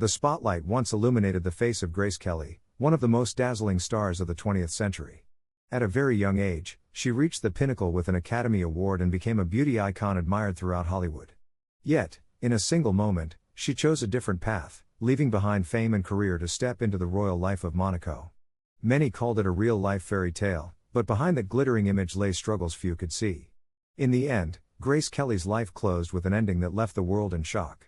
The spotlight once illuminated the face of Grace Kelly, one of the most dazzling stars of the 20th century. At a very young age, she reached the pinnacle with an Academy Award and became a beauty icon admired throughout Hollywood. Yet, in a single moment, she chose a different path, leaving behind fame and career to step into the royal life of Monaco. Many called it a real-life fairy tale, but behind that glittering image lay struggles few could see. In the end, Grace Kelly's life closed with an ending that left the world in shock.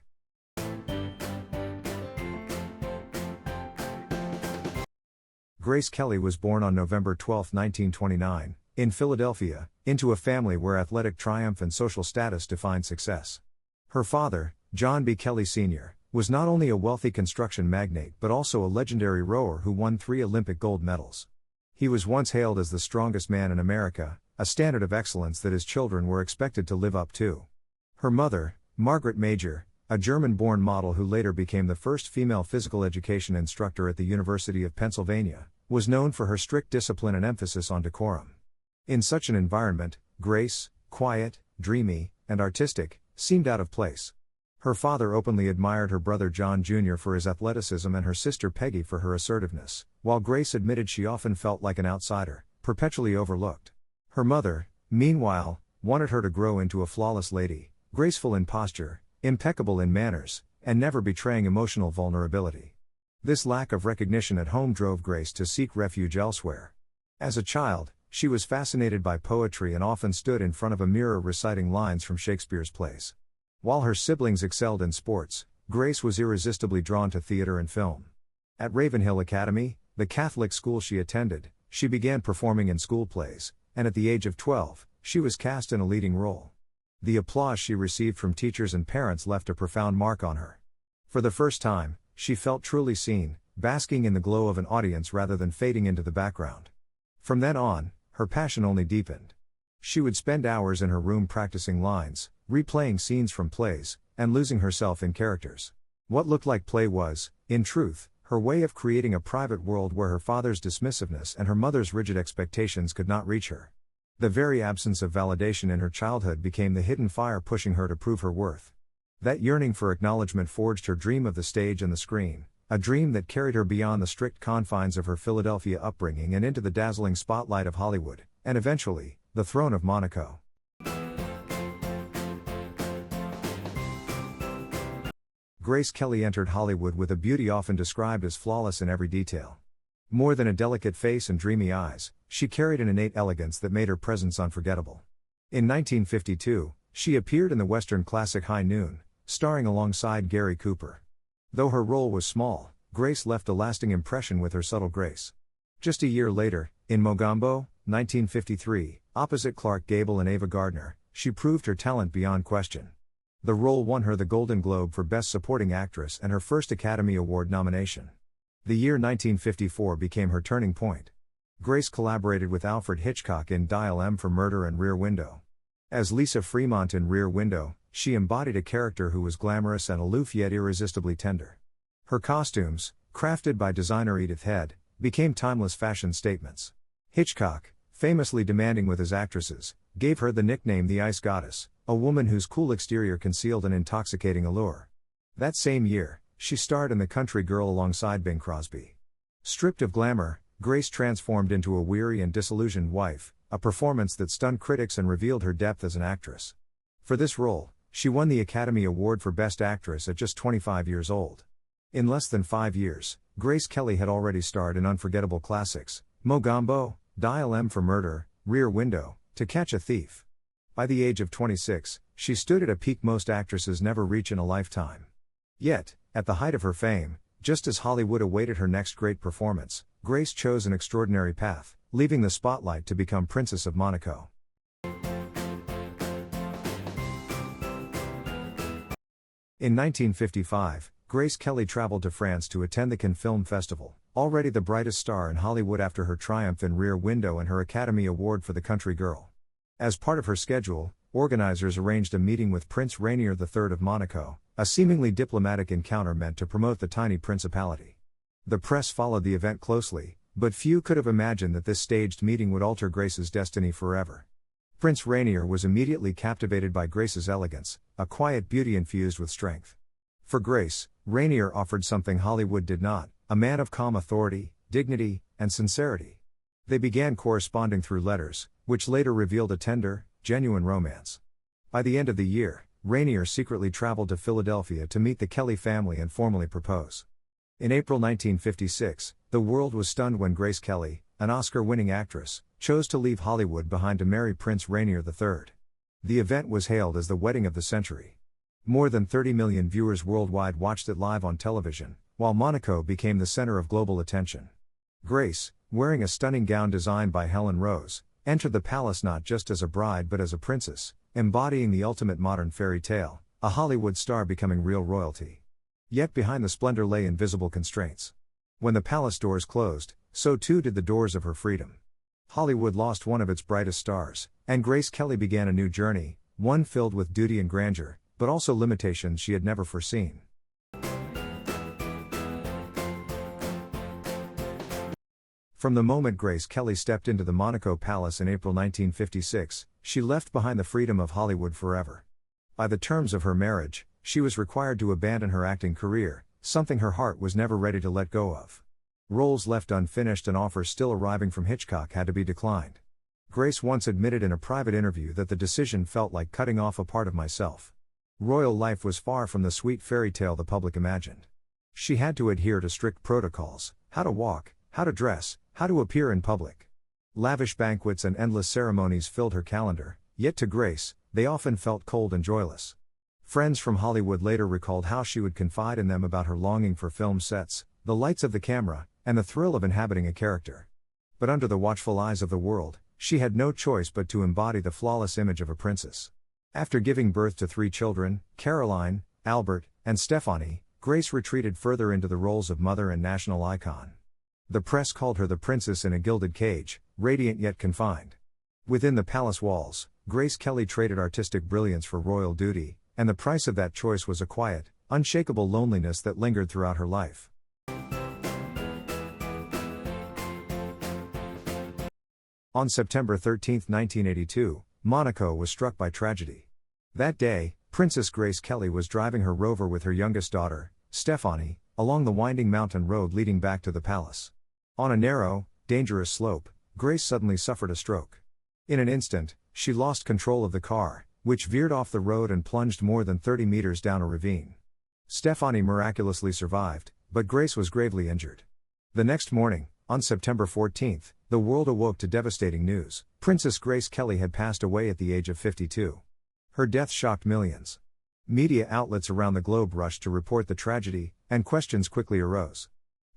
Grace Kelly was born on November 12, 1929, in Philadelphia, into a family where athletic triumph and social status defined success. Her father, John B. Kelly Sr., was not only a wealthy construction magnate but also a legendary rower who won 3 Olympic gold medals. He was once hailed as the strongest man in America, a standard of excellence that his children were expected to live up to. Her mother, Margaret Major, a German-born model who later became the first female physical education instructor at the University of Pennsylvania, was known for her strict discipline and emphasis on decorum. In such an environment, Grace, quiet, dreamy, and artistic, seemed out of place. Her father openly admired her brother John Jr. for his athleticism and her sister Peggy for her assertiveness, while Grace admitted she often felt like an outsider, perpetually overlooked. Her mother, meanwhile, wanted her to grow into a flawless lady, graceful in posture, impeccable in manners, and never betraying emotional vulnerability. This lack of recognition at home drove Grace to seek refuge elsewhere. As a child, she was fascinated by poetry and often stood in front of a mirror reciting lines from Shakespeare's plays. While her siblings excelled in sports, Grace was irresistibly drawn to theater and film. At Ravenhill Academy, the Catholic school she attended, she began performing in school plays, and at the age of 12, she was cast in a leading role. The applause she received from teachers and parents left a profound mark on her. For the first time, she felt truly seen, basking in the glow of an audience rather than fading into the background. From then on, her passion only deepened. She would spend hours in her room practicing lines, replaying scenes from plays, and losing herself in characters. What looked like play was, in truth, her way of creating a private world where her father's dismissiveness and her mother's rigid expectations could not reach her. The very absence of validation in her childhood became the hidden fire pushing her to prove her worth. That yearning for acknowledgement forged her dream of the stage and the screen, a dream that carried her beyond the strict confines of her Philadelphia upbringing and into the dazzling spotlight of Hollywood, and eventually, the throne of Monaco. Grace Kelly entered Hollywood with a beauty often described as flawless in every detail. More than a delicate face and dreamy eyes, she carried an innate elegance that made her presence unforgettable. In 1952, she appeared in the Western classic High Noon, starring alongside Gary Cooper. Though her role was small, Grace left a lasting impression with her subtle grace. Just a year later, in Mogambo, 1953, opposite Clark Gable and Ava Gardner, she proved her talent beyond question. The role won her the Golden Globe for Best Supporting Actress and her first Academy Award nomination. The year 1954 became her turning point. Grace collaborated with Alfred Hitchcock in Dial M for Murder and Rear Window. As Lisa Fremont in Rear Window, she embodied a character who was glamorous and aloof yet irresistibly tender. Her costumes, crafted by designer Edith Head, became timeless fashion statements. Hitchcock, famously demanding with his actresses, gave her the nickname the Ice Goddess, a woman whose cool exterior concealed an intoxicating allure. That same year, she starred in The Country Girl alongside Bing Crosby. Stripped of glamour, Grace transformed into a weary and disillusioned wife, a performance that stunned critics and revealed her depth as an actress. For this role, she won the Academy Award for Best Actress at just 25 years old. In less than 5 years, Grace Kelly had already starred in unforgettable classics, Mogambo, Dial M for Murder, Rear Window, To Catch a Thief. By the age of 26, she stood at a peak most actresses never reach in a lifetime. Yet, at the height of her fame, just as Hollywood awaited her next great performance, Grace chose an extraordinary path, leaving the spotlight to become Princess of Monaco. In 1955, Grace Kelly traveled to France to attend the Cannes Film Festival, already the brightest star in Hollywood after her triumph in Rear Window and her Academy Award for The Country Girl. As part of her schedule, organizers arranged a meeting with Prince Rainier III of Monaco, a seemingly diplomatic encounter meant to promote the tiny principality. The press followed the event closely, but few could have imagined that this staged meeting would alter Grace's destiny forever. Prince Rainier was immediately captivated by Grace's elegance, a quiet beauty infused with strength. For Grace, Rainier offered something Hollywood did not: a man of calm authority, dignity, and sincerity. They began corresponding through letters, which later revealed a tender, genuine romance. By the end of the year, Rainier secretly traveled to Philadelphia to meet the Kelly family and formally propose. In April 1956, the world was stunned when Grace Kelly, an Oscar-winning actress, chose to leave Hollywood behind to marry Prince Rainier III. The event was hailed as the wedding of the century. More than 30 million viewers worldwide watched it live on television, while Monaco became the center of global attention. Grace, wearing a stunning gown designed by Helen Rose, entered the palace not just as a bride but as a princess, embodying the ultimate modern fairy tale, a Hollywood star becoming real royalty. Yet behind the splendor lay invisible constraints. When the palace doors closed, so too did the doors of her freedom. Hollywood lost one of its brightest stars, and Grace Kelly began a new journey, one filled with duty and grandeur, but also limitations she had never foreseen. From the moment Grace Kelly stepped into the Monaco Palace in April 1956, she left behind the freedom of Hollywood forever. By the terms of her marriage, she was required to abandon her acting career, something her heart was never ready to let go of. Roles left unfinished and offers still arriving from Hitchcock had to be declined. Grace once admitted in a private interview that the decision felt like cutting off a part of myself. Royal life was far from the sweet fairy tale the public imagined. She had to adhere to strict protocols: how to walk, how to dress, how to appear in public. Lavish banquets and endless ceremonies filled her calendar, yet to Grace, they often felt cold and joyless. Friends from Hollywood later recalled how she would confide in them about her longing for film sets, the lights of the camera, and the thrill of inhabiting a character. But under the watchful eyes of the world, she had no choice but to embody the flawless image of a princess. After giving birth to 3 children, Caroline, Albert, and Stephanie, Grace retreated further into the roles of mother and national icon. The press called her the princess in a gilded cage, radiant yet confined. Within the palace walls, Grace Kelly traded artistic brilliance for royal duty, and the price of that choice was a quiet, unshakable loneliness that lingered throughout her life. On September 13, 1982, Monaco was struck by tragedy. That day, Princess Grace Kelly was driving her Rover with her youngest daughter, Stephanie, along the winding mountain road leading back to the palace. On a narrow, dangerous slope, Grace suddenly suffered a stroke. In an instant, she lost control of the car, which veered off the road and plunged more than 30 meters down a ravine. Stephanie miraculously survived, but Grace was gravely injured. The next morning, on September 14, the world awoke to devastating news: Princess Grace Kelly had passed away at the age of 52. Her death shocked millions. Media outlets around the globe rushed to report the tragedy, and questions quickly arose.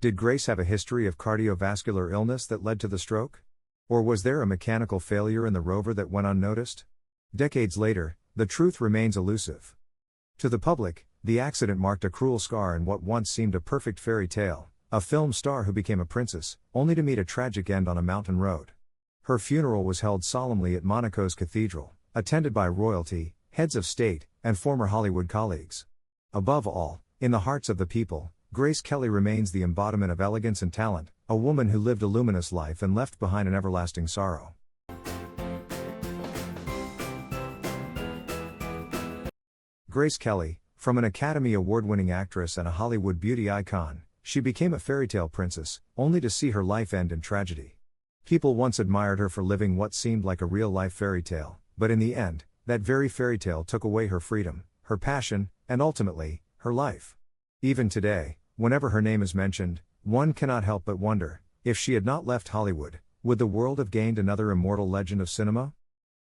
Did Grace have a history of cardiovascular illness that led to the stroke? Or was there a mechanical failure in the Rover that went unnoticed? Decades later, the truth remains elusive. To the public, the accident marked a cruel scar in what once seemed a perfect fairy tale: a film star who became a princess, only to meet a tragic end on a mountain road. Her funeral was held solemnly at Monaco's cathedral, attended by royalty, heads of state, and former Hollywood colleagues. Above all, in the hearts of the people, Grace Kelly remains the embodiment of elegance and talent, a woman who lived a luminous life and left behind an everlasting sorrow. Grace Kelly, from an Academy Award-winning actress and a Hollywood beauty icon, she became a fairytale princess, only to see her life end in tragedy. People once admired her for living what seemed like a real-life fairy tale, but in the end, that very fairy tale took away her freedom, her passion, and ultimately, her life. Even today, whenever her name is mentioned, one cannot help but wonder, if she had not left Hollywood, would the world have gained another immortal legend of cinema?